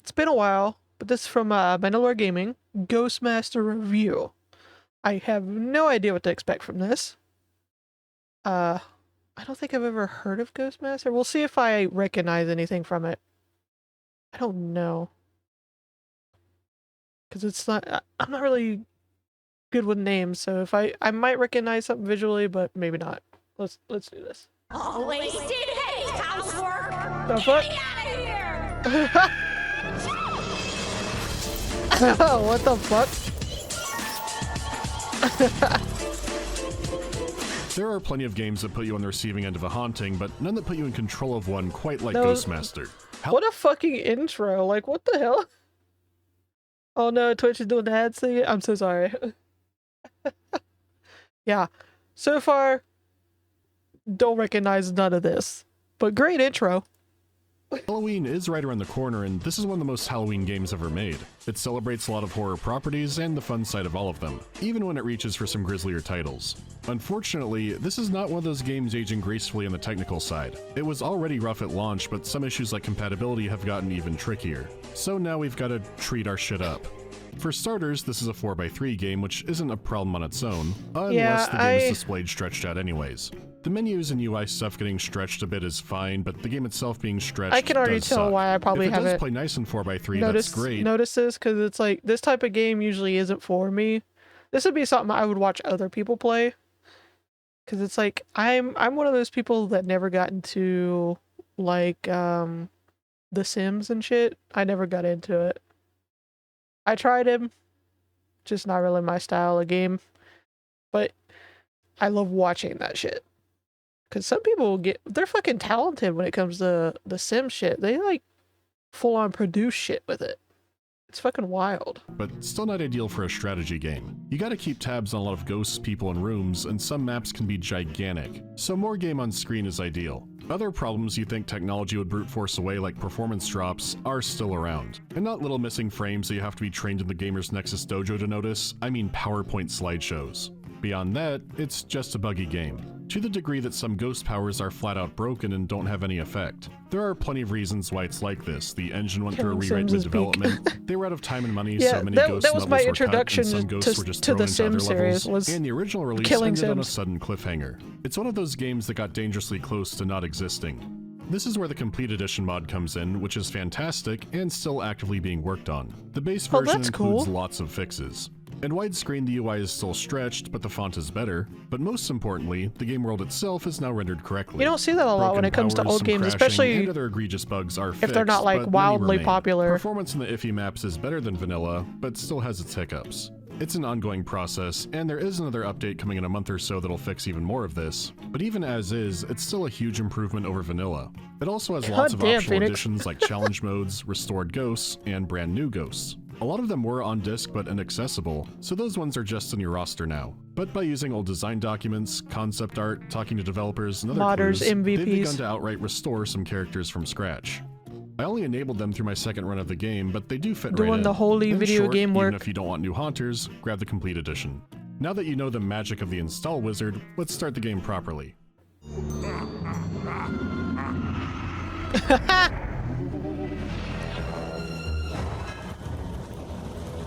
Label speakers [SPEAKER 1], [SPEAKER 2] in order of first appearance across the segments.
[SPEAKER 1] It's been a while, but this is from MandaloreGaming, Ghostmaster Review. I have no idea what to expect from this. I don't think I've ever heard of Ghostmaster. We'll see if I recognize anything from it. I don't know. Because it's not, I'm not really good with names, so if I might recognize something visually, but maybe not. Let's do this.
[SPEAKER 2] Oh, wasted haste, housework!
[SPEAKER 1] The
[SPEAKER 2] Get
[SPEAKER 1] fuck?
[SPEAKER 2] me out of here!
[SPEAKER 1] What the fuck?
[SPEAKER 3] There are plenty of games that put you on the receiving end of a haunting, but none that put you in control of one quite like
[SPEAKER 1] No.
[SPEAKER 3] Ghostmaster.
[SPEAKER 1] What a fucking intro. Like, what the hell? Oh no, Twitch is doing the ad thing. I'm so sorry. Yeah. So far, don't recognize none of this. But great intro.
[SPEAKER 3] Halloween is right around the corner, and this is one of the most Halloween games ever made. It celebrates a lot of horror properties and the fun side of all of them, even when it reaches for some grislier titles. Unfortunately, this is not one of those games aging gracefully on the technical side. It was already rough at launch, but some issues like compatibility have gotten even trickier. So now we've got to treat our shit up. For starters, this is a 4x3 game, which isn't a problem on its own, unless the game is displayed stretched out anyways. The menus and UI stuff getting stretched a bit is fine, but the game itself being stretched
[SPEAKER 1] I can already
[SPEAKER 3] does
[SPEAKER 1] tell
[SPEAKER 3] suck.
[SPEAKER 1] why I probably
[SPEAKER 3] if it
[SPEAKER 1] haven't
[SPEAKER 3] does play nice in 4x3, that's great.
[SPEAKER 1] Notice this, because it's like, this type of game usually isn't for me. This would be something I would watch other people play. Because it's like, I'm one of those people that never got into, like, The Sims and shit. I never got into it. I tried him, just not really my style of game, but I love watching that shit. Cause some people they're fucking talented when it comes to the sim shit. They like full on produce shit with it. It's fucking wild.
[SPEAKER 3] But still not ideal for a strategy game. You gotta keep tabs on a lot of ghosts, people, and rooms, and some maps can be gigantic, so more game on screen is ideal. Other problems you think technology would brute force away, like performance drops, are still around. And not little missing frames that you have to be trained in the Gamer's Nexus dojo to notice, I mean PowerPoint slideshows. Beyond that, it's just a buggy game, to the degree that some ghost powers are flat out broken and don't have any effect. There are plenty of reasons why it's like this. The engine went through a rewrite mid-development, they were out of time and money,
[SPEAKER 1] Yeah,
[SPEAKER 3] so many
[SPEAKER 1] that
[SPEAKER 3] ghost
[SPEAKER 1] was
[SPEAKER 3] levels
[SPEAKER 1] my
[SPEAKER 3] were cut,
[SPEAKER 1] introduction
[SPEAKER 3] and some ghosts were just
[SPEAKER 1] to
[SPEAKER 3] thrown
[SPEAKER 1] the
[SPEAKER 3] into
[SPEAKER 1] Sim
[SPEAKER 3] other
[SPEAKER 1] series,
[SPEAKER 3] levels,
[SPEAKER 1] was
[SPEAKER 3] and the original release
[SPEAKER 1] killing
[SPEAKER 3] ended on a
[SPEAKER 1] Sims.
[SPEAKER 3] sudden cliffhanger. It's one of those games that got dangerously close to not existing. This is where the Complete Edition mod comes in, which is fantastic and still actively being worked on. The base version
[SPEAKER 1] that's
[SPEAKER 3] includes
[SPEAKER 1] cool.
[SPEAKER 3] lots of fixes. In widescreen, the UI is still stretched, but the font is better. But most importantly, the game world itself is now rendered correctly.
[SPEAKER 1] You don't see that a lot when it comes to
[SPEAKER 3] Broken
[SPEAKER 1] old
[SPEAKER 3] powers,
[SPEAKER 1] games,
[SPEAKER 3] some crashing,
[SPEAKER 1] especially
[SPEAKER 3] and other egregious bugs are
[SPEAKER 1] if they're not
[SPEAKER 3] fixed,
[SPEAKER 1] like
[SPEAKER 3] but many
[SPEAKER 1] wildly
[SPEAKER 3] remain.
[SPEAKER 1] popular.
[SPEAKER 3] Performance in the iffy maps is better than vanilla, but still has its hiccups. It's an ongoing process, and there is another update coming in a month or so that'll fix even more of this, but even as is, it's still a huge improvement over vanilla. It also has lots of
[SPEAKER 1] Goddamn,
[SPEAKER 3] optional
[SPEAKER 1] Phoenix.
[SPEAKER 3] additions like challenge modes, restored ghosts, and brand new ghosts. A lot of them were on disc but inaccessible, so those ones are just on your roster now. But by using old design documents, concept art, talking to developers, and other
[SPEAKER 1] Modders,
[SPEAKER 3] clues, they've
[SPEAKER 1] MVPs.
[SPEAKER 3] begun to outright restore some characters from scratch. I only enabled them through my second run of the game, but they do fit right
[SPEAKER 1] Doing
[SPEAKER 3] in.
[SPEAKER 1] the holy
[SPEAKER 3] In
[SPEAKER 1] video
[SPEAKER 3] short,
[SPEAKER 1] game work.
[SPEAKER 3] Even if you don't want new haunters, grab the Complete Edition. Now that you know the magic of the install wizard, let's start the game properly.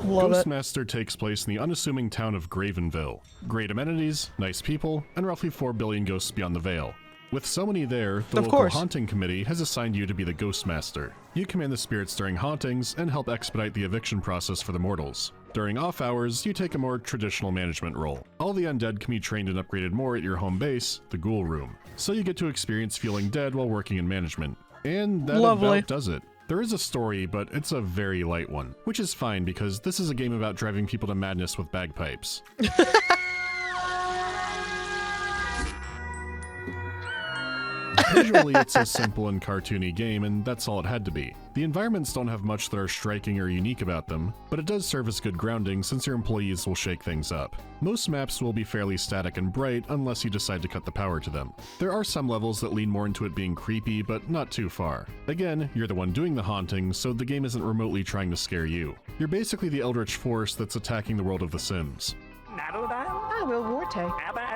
[SPEAKER 1] Love it.
[SPEAKER 3] Ghostmaster takes place in the unassuming town of Graven Ville. Great amenities, nice people, and roughly 4 billion ghosts beyond the veil. With so many there, the
[SPEAKER 1] Of
[SPEAKER 3] local
[SPEAKER 1] course.
[SPEAKER 3] haunting committee has assigned you to be the Ghostmaster. You command the spirits during hauntings and help expedite the eviction process for the mortals. During off hours, you take a more traditional management role. All the undead can be trained and upgraded more at your home base, the Ghoul Room. So you get to experience feeling dead while working in management. And that
[SPEAKER 1] Lovely.
[SPEAKER 3] about does it. There is a story, but it's a very light one, which is fine because this is a game about driving people to madness with bagpipes. Visually, it's a simple and cartoony game, and that's all it had to be. The environments don't have much that are striking or unique about them, but it does serve as good grounding since your employees will shake things up. Most maps will be fairly static and bright unless you decide to cut the power to them. There are some levels that lean more into it being creepy, but not too far. Again, you're the one doing the haunting, so the game isn't remotely trying to scare you. You're basically the eldritch force that's attacking the world of The Sims.
[SPEAKER 4] Nattledile?
[SPEAKER 1] I will Vorte.
[SPEAKER 4] Abba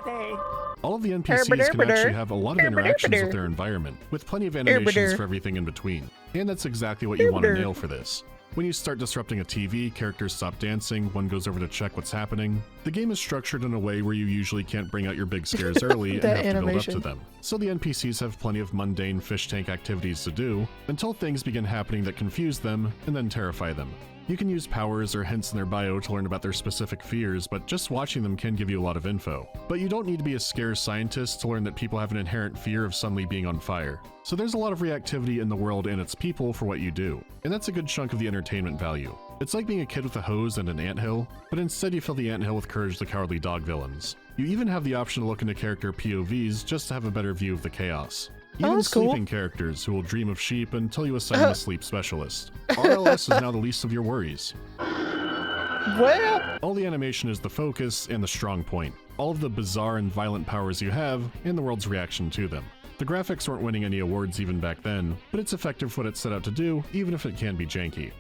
[SPEAKER 3] All of the NPCs can actually have a lot of interactions with their environment, with plenty of animations for everything in between. And that's exactly what you want to nail for this. When you start disrupting a TV, characters stop dancing, one goes over to check what's happening. The game is structured in a way where you usually can't bring out your big scares early and have to build up to them. So the NPCs have plenty of mundane fish tank activities to do, until things begin happening that confuse them, and then terrify them. You can use powers or hints in their bio to learn about their specific fears, but just watching them can give you a lot of info. But you don't need to be a scare scientist to learn that people have an inherent fear of suddenly being on fire. So there's a lot of reactivity in the world and its people for what you do, and that's a good chunk of the entertainment value. It's like being a kid with a hose and an anthill, but instead you fill the anthill with Courage the Cowardly Dog villains. You even have the option to look into character POVs just to have a better view of the chaos. Even sleeping characters who will dream of sheep until you assign them a sleep specialist. RLS is now the least of your worries.
[SPEAKER 1] Well,
[SPEAKER 3] all the animation is the focus and the strong point. All of the bizarre and violent powers you have, and the world's reaction to them. The graphics weren't winning any awards even back then, but it's effective for what it's set out to do, even if it can be janky.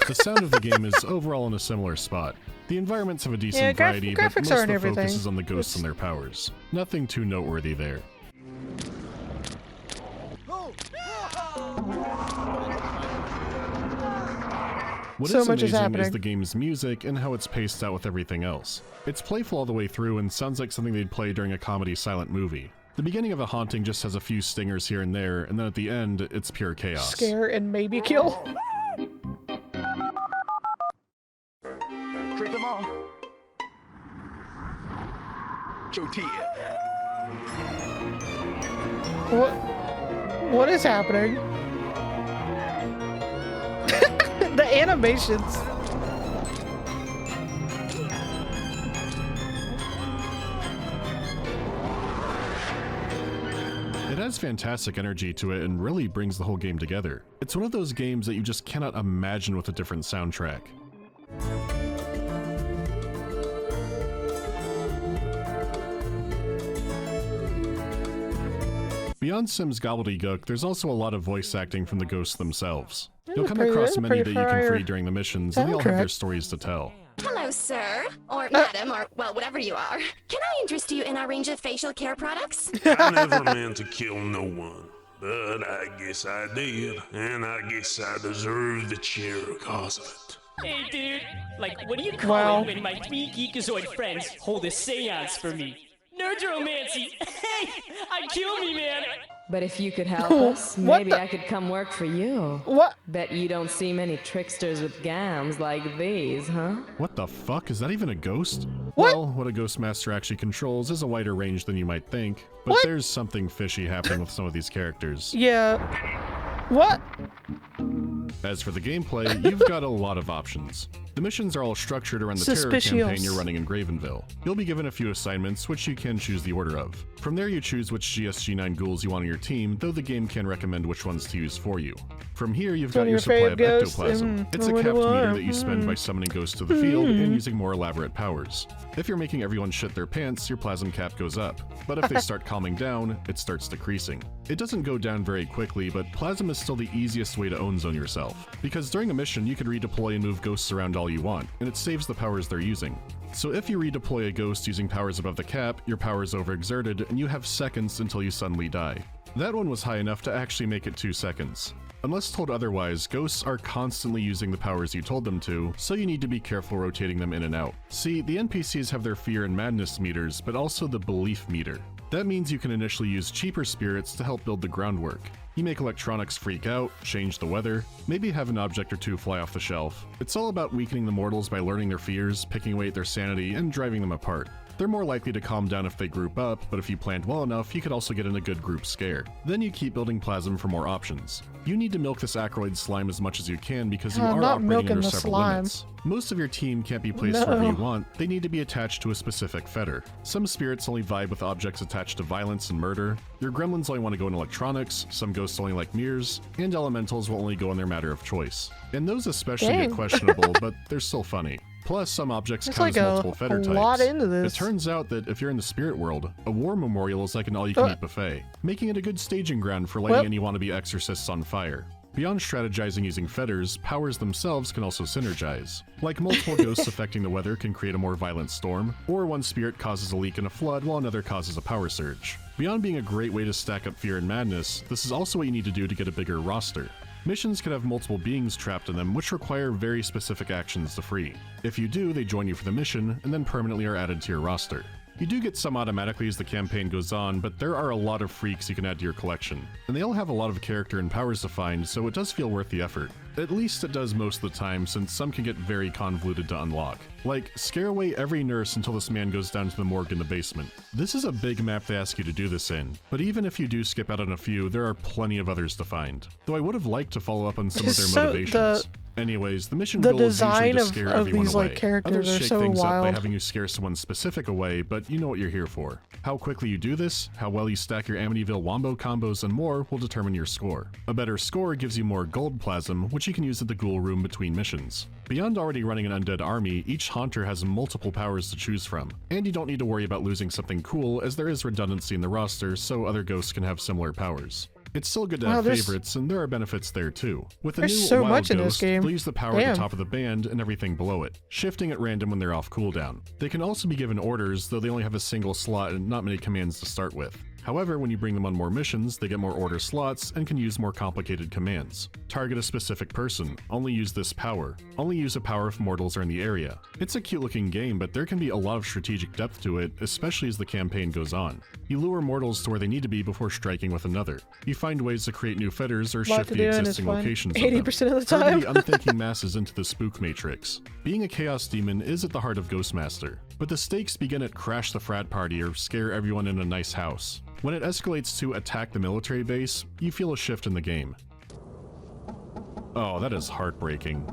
[SPEAKER 3] The sound of the game is overall in a similar spot. The environments have a decent variety, but most of the focus is on the ghosts and their powers. Nothing too noteworthy there. What is amazing is the game's music and how it's paced out with everything else. It's playful all the way through and sounds like something they'd play during a comedy silent movie. The beginning of a haunting just has a few stingers here and there, and then at the end, it's pure chaos.
[SPEAKER 1] Scare and maybe kill.
[SPEAKER 4] Trick them all.
[SPEAKER 1] What is happening? The animations.
[SPEAKER 3] It has fantastic energy to it and really brings the whole game together. It's one of those games that you just cannot imagine with a different soundtrack. Beyond Sim's gobbledygook, there's also a lot of voice acting from the ghosts themselves. You'll come across many that you can free during the missions, and they all have their stories to tell.
[SPEAKER 5] Hello, sir. Or madam, or, well, whatever you are. Can I interest you in our range of facial care products?
[SPEAKER 6] I never meant to kill no one, but I guess I did, and I guess I deserve the cheer because of it.
[SPEAKER 7] Hey, dude. Like, what do you call it when my 3 geekazoid friends hold a seance for me? Nerdromancy! Hey! Kill me, man!
[SPEAKER 8] But if you could help us, maybe I could come work for you.
[SPEAKER 1] What?
[SPEAKER 8] Bet you don't see many tricksters with gams like these, huh?
[SPEAKER 3] What the fuck? Is that even a ghost?
[SPEAKER 1] What?
[SPEAKER 3] Well, what a ghost master actually controls is a wider range than you might think, but there's something fishy happening with some of these characters.
[SPEAKER 1] Yeah. What?
[SPEAKER 3] As for the gameplay, you've got a lot of options. The missions are all structured around the terror campaign you're running in Graven Ville. You'll be given a few assignments, which you can choose the order of. From there you choose which GSG9 ghouls you want on your team, though the game can recommend which ones to use for you. From here you've got your supply of ectoplasm. It's a capped meter that you spend by summoning ghosts to the field and using more elaborate powers. If you're making everyone shit their pants, your plasm cap goes up. But if they start calming down, it starts decreasing. It doesn't go down very quickly, but plasm is still the easiest way to own zone yourself. Because during a mission you can redeploy and move ghosts around all you want, and it saves the powers they're using. So if you redeploy a ghost using powers above the cap, your power is overexerted, and you have seconds until you suddenly die. That one was high enough to actually make it 2 seconds. Unless told otherwise, ghosts are constantly using the powers you told them to, so you need to be careful rotating them in and out. See, the NPCs have their fear and madness meters, but also the belief meter. That means you can initially use cheaper spirits to help build the groundwork. You make electronics freak out, change the weather, maybe have an object or two fly off the shelf. It's all about weakening the mortals by learning their fears, picking away at their sanity, and driving them apart. They're more likely to calm down if they group up, but if you planned well enough, you could also get in a good group scare. Then you keep building plasm for more options. You need to milk this acroid slime as much as you can because you are operating under several limits. Most of your team can't be placed wherever you want, they need to be attached to a specific fetter. Some spirits only vibe with objects attached to violence and murder, your gremlins only want to go in electronics, some ghosts only like mirrors, and elementals will only go in their matter of choice. And those especially get questionable, but they're still funny. Plus, some objects count as multiple fetter types. It turns out that if you're in the spirit world, a war memorial is like an all-you-can-eat buffet, making it a good staging ground for lighting any wannabe exorcists on fire. Beyond strategizing using fetters, powers themselves can also synergize. Like multiple ghosts affecting the weather can create a more violent storm, or one spirit causes a leak and a flood while another causes a power surge. Beyond being a great way to stack up fear and madness, this is also what you need to do to get a bigger roster. Missions can have multiple beings trapped in them, which require very specific actions to free. If you do, they join you for the mission, and then permanently are added to your roster. You do get some automatically as the campaign goes on, but there are a lot of freaks you can add to your collection, and they all have a lot of character and powers to find, so it does feel worth the effort. At least it does most of the time, since some can get very convoluted to unlock. Like, scare away every nurse until this man goes down to the morgue in the basement. This is a big map they ask you to do this in, but even if you do skip out on a few, there are plenty of others to find. Though I would have liked to follow up on some of their motivations. Anyways, the mission goal is usually to scare everyone
[SPEAKER 1] these,
[SPEAKER 3] away.
[SPEAKER 1] like, characters
[SPEAKER 3] Others
[SPEAKER 1] are
[SPEAKER 3] shake
[SPEAKER 1] so
[SPEAKER 3] things up by
[SPEAKER 1] wild.
[SPEAKER 3] having you scare someone specific away, but you know what you're here for. How quickly you do this, how well you stack your Amityville wombo combos, and more will determine your score. A better score gives you more gold plasm, which you can use at the ghoul room between missions. Beyond already running an undead army, each haunter has multiple powers to choose from, and you don't need to worry about losing something cool as there is redundancy in the roster so other ghosts can have similar powers. It's still good to have favorites, and there are benefits there too. With a new
[SPEAKER 1] so
[SPEAKER 3] wild
[SPEAKER 1] much in this
[SPEAKER 3] ghost,
[SPEAKER 1] game.
[SPEAKER 3] they'll use the power at
[SPEAKER 1] Damn.
[SPEAKER 3] the top of the band and everything below it, shifting at random when they're off cooldown. They can also be given orders, though they only have a single slot and not many commands to start with. However, when you bring them on more missions, they get more order slots and can use more complicated commands. Target a specific person, only use this power, only use a power if mortals are in the area. It's a cute looking game, but there can be a lot of strategic depth to it, especially as the campaign goes on. You lure mortals to where they need to be before striking with another. You find ways to create new fetters or shift the existing locations of them.
[SPEAKER 1] 80% of the
[SPEAKER 3] Herd
[SPEAKER 1] time.
[SPEAKER 3] the unthinking masses into the spook matrix. Being a chaos demon is at the heart of Ghostmaster, but the stakes begin at crash the frat party or scare everyone in a nice house. When it escalates to attack the military base, you feel a shift in the game. Oh, that is heartbreaking.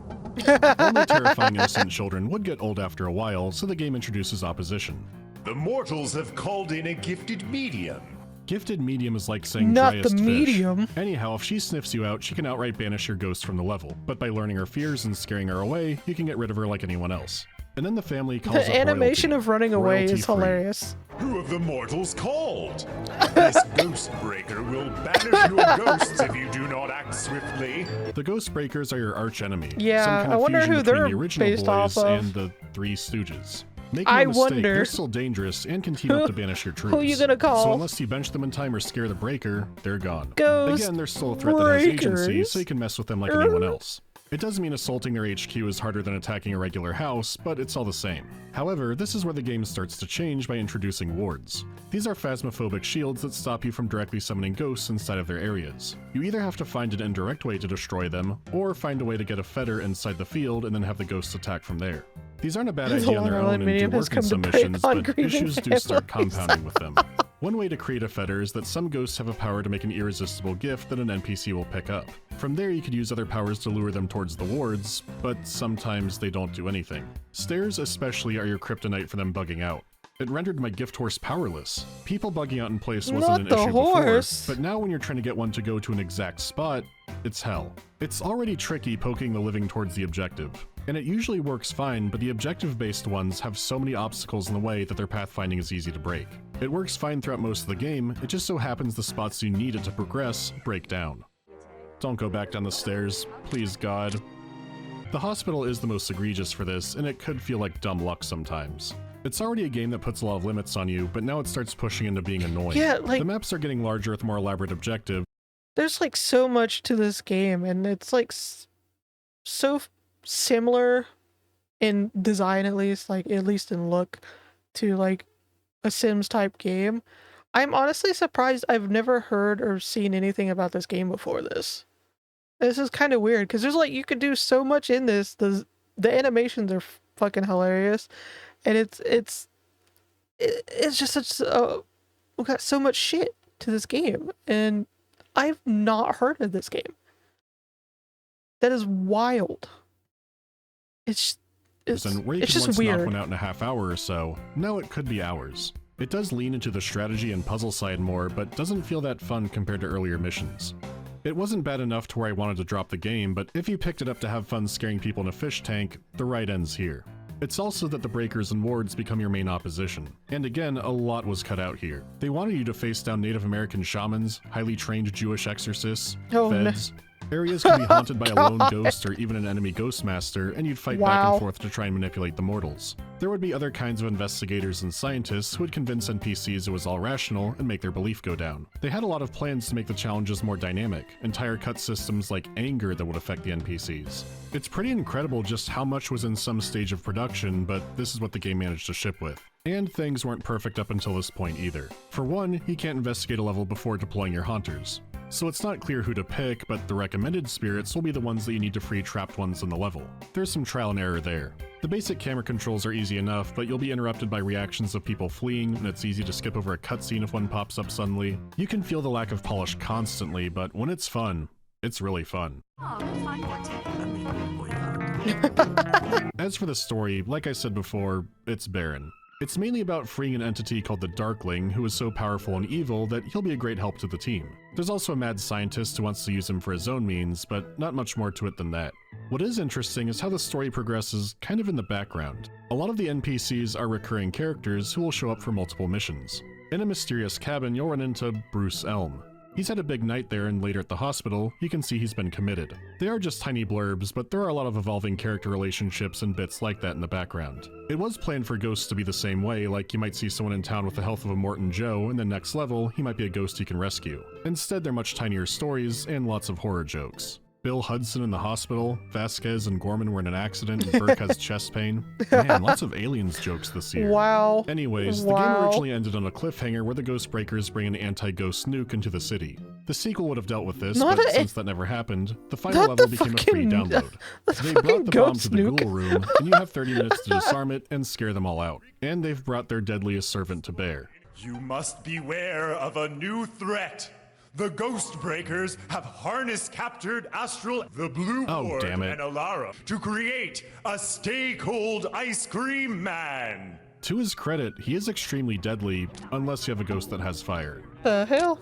[SPEAKER 3] Only terrifying innocent children would get old after a while, so the game introduces opposition.
[SPEAKER 4] The mortals have called in a gifted medium.
[SPEAKER 3] Gifted medium is like saying
[SPEAKER 1] Not
[SPEAKER 3] driest
[SPEAKER 1] the
[SPEAKER 3] fish.
[SPEAKER 1] medium.
[SPEAKER 3] Anyhow, if she sniffs you out, she can outright banish your ghost from the level, but by learning her fears and scaring her away, you can get rid of her like anyone else. And then the family calls
[SPEAKER 1] The
[SPEAKER 3] up
[SPEAKER 1] animation
[SPEAKER 3] royalty.
[SPEAKER 1] of running away is
[SPEAKER 3] Royalty-free.
[SPEAKER 1] hilarious.
[SPEAKER 4] Who have the mortals called? This ghost breaker will banish your ghosts if you do not act swiftly.
[SPEAKER 3] The Ghost Breakers are your arch enemy.
[SPEAKER 1] Yeah,
[SPEAKER 3] some kind
[SPEAKER 1] I
[SPEAKER 3] of
[SPEAKER 1] wonder
[SPEAKER 3] fusion
[SPEAKER 1] who
[SPEAKER 3] between
[SPEAKER 1] they're
[SPEAKER 3] the original
[SPEAKER 1] based off
[SPEAKER 3] boys
[SPEAKER 1] of.
[SPEAKER 3] and the Three Stooges. Make
[SPEAKER 1] I
[SPEAKER 3] no mistake,
[SPEAKER 1] wonder.
[SPEAKER 3] they're still dangerous and can team up to banish your troops.
[SPEAKER 1] Who you gonna call?
[SPEAKER 3] So unless you bench them in time or scare the Breaker, they're gone.
[SPEAKER 1] Ghost
[SPEAKER 3] Again, they're still a threat that has agency,
[SPEAKER 1] Breakers.
[SPEAKER 3] so you can mess with them like anyone else. It does mean assaulting their HQ is harder than attacking a regular house, but it's all the same. However, this is where the game starts to change by introducing wards. These are phasmophobic shields that stop you from directly summoning ghosts inside of their areas. You either have to find an indirect way to destroy them, or find a way to get a fetter inside the field and then have the ghosts attack from there. These aren't a bad
[SPEAKER 1] The
[SPEAKER 3] idea on their
[SPEAKER 1] Long
[SPEAKER 3] own and do
[SPEAKER 1] Island
[SPEAKER 3] work in
[SPEAKER 1] has
[SPEAKER 3] some
[SPEAKER 1] come to prey
[SPEAKER 3] missions,
[SPEAKER 1] on
[SPEAKER 3] but
[SPEAKER 1] Graven
[SPEAKER 3] issues do start
[SPEAKER 1] families.
[SPEAKER 3] compounding with them. One way to create a fetter is that some ghosts have a power to make an irresistible gift that an NPC will pick up. From there you could use other powers to lure them towards the wards, but sometimes they don't do anything. Stairs especially are your kryptonite for them bugging out. It rendered my gift horse powerless. People bugging out in place wasn't
[SPEAKER 1] Not
[SPEAKER 3] an
[SPEAKER 1] the
[SPEAKER 3] issue
[SPEAKER 1] horse.
[SPEAKER 3] before, but now when you're trying to get one to go to an exact spot, it's hell. It's already tricky poking the living towards the objective, and it usually works fine, but the objective-based ones have so many obstacles in the way that their pathfinding is easy to break. It works fine throughout most of the game, it just so happens the spots you need it to progress break down. Don't go back down the stairs, please God. The hospital is the most egregious for this, and it could feel like dumb luck sometimes. It's already a game that puts a lot of limits on you, but now it starts pushing into being annoying.
[SPEAKER 1] Yeah, like-
[SPEAKER 3] the maps are getting larger with more elaborate objectives.
[SPEAKER 1] There's like so much to this game, and it's like so similar in design, at least in look, to like a Sims type game. I'm honestly surprised I've never heard or seen anything about this game before this. This is kind of weird because there's like you could do so much in this. The animations are fucking hilarious, and it's just such we got so much shit to this game, and I've not heard of this game. That is wild. It's
[SPEAKER 3] And where you
[SPEAKER 1] it's
[SPEAKER 3] could
[SPEAKER 1] just
[SPEAKER 3] once knock
[SPEAKER 1] weird.
[SPEAKER 3] one out in a half hour or so, now it could be hours. It does lean into the strategy and puzzle side more, but doesn't feel that fun compared to earlier missions. It wasn't bad enough to where I wanted to drop the game, but if you picked it up to have fun scaring people in a fish tank, the ride ends here. It's also that the breakers and wards become your main opposition. And again, a lot was cut out here. They wanted you to face down Native American shamans, highly trained Jewish exorcists,
[SPEAKER 1] Oh, no.
[SPEAKER 3] feds, Areas could be haunted by a lone ghost or even an enemy ghost master, and you'd fight back and forth to try and manipulate the mortals. There would be other kinds of investigators and scientists who would convince NPCs it was all rational and make their belief go down. They had a lot of plans to make the challenges more dynamic, entire cut systems like anger that would affect the NPCs. It's pretty incredible just how much was in some stage of production, but this is what the game managed to ship with. And things weren't perfect up until this point either. For one, you can't investigate a level before deploying your haunters. So it's not clear who to pick, but the recommended spirits will be the ones that you need to free trapped ones in the level. There's some trial and error there. The basic camera controls are easy enough, but you'll be interrupted by reactions of people fleeing, and it's easy to skip over a cutscene if one pops up suddenly. You can feel the lack of polish constantly, but when it's fun, it's really fun. As for the story, like I said before, it's barren. It's mainly about freeing an entity called the Darkling, who is so powerful and evil that he'll be a great help to the team. There's also a mad scientist who wants to use him for his own means, but not much more to it than that. What is interesting is how the story progresses kind of in the background. A lot of the NPCs are recurring characters who will show up for multiple missions. In a mysterious cabin, you'll run into Bruce Elm. He's had a big night there, and later at the hospital, you can see he's been committed. They are just tiny blurbs, but there are a lot of evolving character relationships and bits like that in the background. It was planned for ghosts to be the same way, like you might see someone in town with the health of a Morton Joe, and then next level, he might be a ghost you can rescue. Instead, they're much tinier stories and lots of horror jokes. Bill Hudson in the hospital, Vasquez and Gorman were in an accident, and Burke has chest pain. Man, lots of aliens jokes this year.
[SPEAKER 1] Wow.
[SPEAKER 3] Anyways, the game originally ended on a cliffhanger where the Ghost Breakers bring an anti-ghost nuke into the city. The sequel would have dealt with this, but since that never happened, the final level became a free download. They brought the bomb to the ghoul room, and you have 30 minutes to disarm it and scare them all out. And they've brought their deadliest servant to bear.
[SPEAKER 4] You must beware of a new threat. The Ghost Breakers have captured Astral, the Blue Board, and Alara to create a Stay Cold Ice Cream Man.
[SPEAKER 3] To his credit, he is extremely deadly, unless you have a ghost that has fire.
[SPEAKER 1] The hell?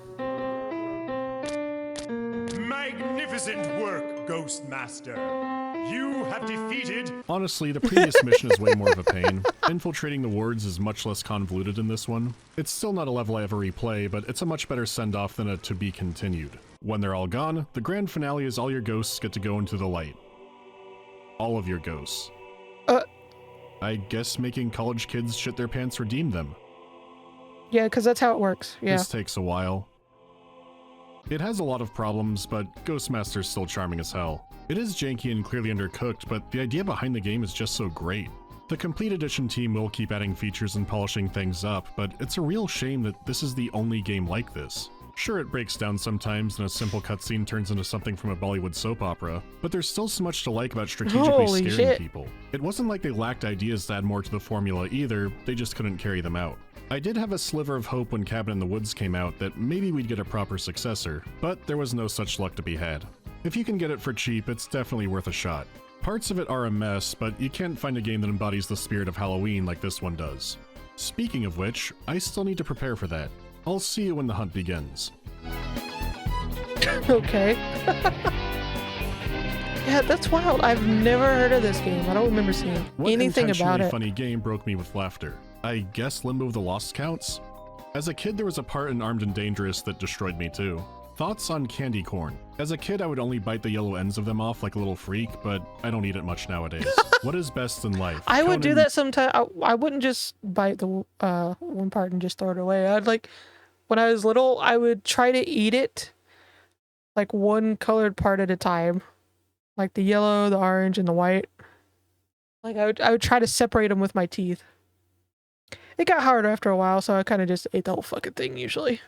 [SPEAKER 4] Magnificent work, Ghost Master. You have defeated...
[SPEAKER 3] Honestly, the previous mission is way more of a pain. Infiltrating the wards is much less convoluted in this one. It's still not a level I ever replay, but it's a much better send-off than a to be continued. When they're all gone, the grand finale is all your ghosts get to go into the light. All of your ghosts. I guess making college kids shit their pants redeemed them.
[SPEAKER 1] Yeah, because that's how it works. Yeah.
[SPEAKER 3] This takes a while. It has a lot of problems, but Ghostmaster's still charming as hell. It is janky and clearly undercooked, but the idea behind the game is just so great. The Complete Edition team will keep adding features and polishing things up, but it's a real shame that this is the only game like this. Sure, it breaks down sometimes and a simple cutscene turns into something from a Bollywood soap opera, but there's still so much to like about strategically scaring people. It wasn't like they lacked ideas to add more to the formula either, they just couldn't carry them out. I did have a sliver of hope when Cabin in the Woods came out that maybe we'd get a proper successor, but there was no such luck to be had. If you can get it for cheap, it's definitely worth a shot. Parts of it are a mess, but you can't find a game that embodies the spirit of Halloween like this one does. Speaking of which, I still need to prepare for that. I'll see you when the hunt begins.
[SPEAKER 1] Okay. Yeah, that's wild. I've never heard of this game. I don't remember seeing anything about it.
[SPEAKER 3] What funny game broke me with laughter? I guess Limbo of the Lost counts? As a kid, there was a part in Armed and Dangerous that destroyed me too. Thoughts on candy corn? As a kid, I would only bite the yellow ends of them off like a little freak, but I don't eat it much nowadays. What is best in life?
[SPEAKER 1] I would do that sometimes. I wouldn't just bite the one part and just throw it away. When I was little, I would try to eat it like one colored part at a time. Like the yellow, the orange, and the white. Like I would try to separate them with my teeth. It got harder after a while, so I kind of just ate the whole fucking thing usually.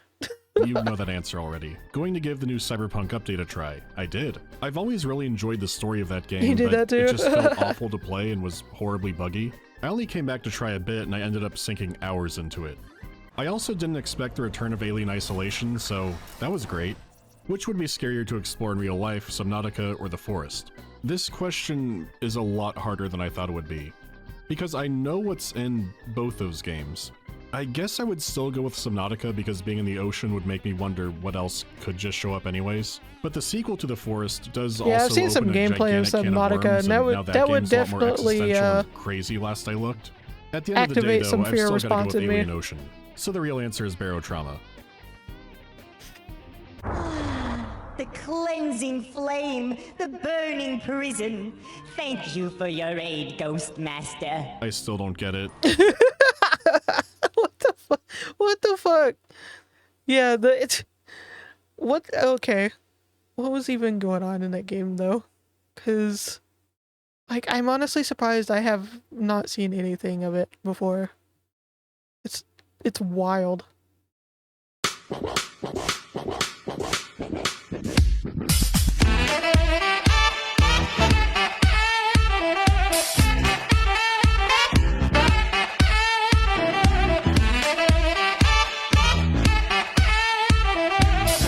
[SPEAKER 3] You know that answer already. Going to give the new Cyberpunk update a try. I did. I've always really enjoyed the story of that game,
[SPEAKER 1] you did
[SPEAKER 3] but
[SPEAKER 1] that too?
[SPEAKER 3] It just felt awful to play and was horribly buggy. I only came back to try a bit and I ended up sinking hours into it. I also didn't expect the return of Alien Isolation, so that was great. Which would be scarier to explore in real life, Subnautica or the forest? This question is a lot harder than I thought it would be, because I know what's in both those games. I guess I would still go with Subnautica because being in the ocean would make me wonder what else could just show up anyways. But the sequel to The Forest does also
[SPEAKER 1] I've seen some gameplay of Subnautica, and that would definitely
[SPEAKER 3] crazy last I looked. At the end of the day, though, I've still got to go with Alien Ocean. So the real answer is Barotrauma.
[SPEAKER 2] the cleansing flame, the burning prison. Thank you for your aid, Ghost Master.
[SPEAKER 3] I still don't get it.
[SPEAKER 1] What the fuck? What the fuck? Yeah, okay. What was even going on in that game though? Cause like I'm honestly surprised I have not seen anything of it before. It's wild.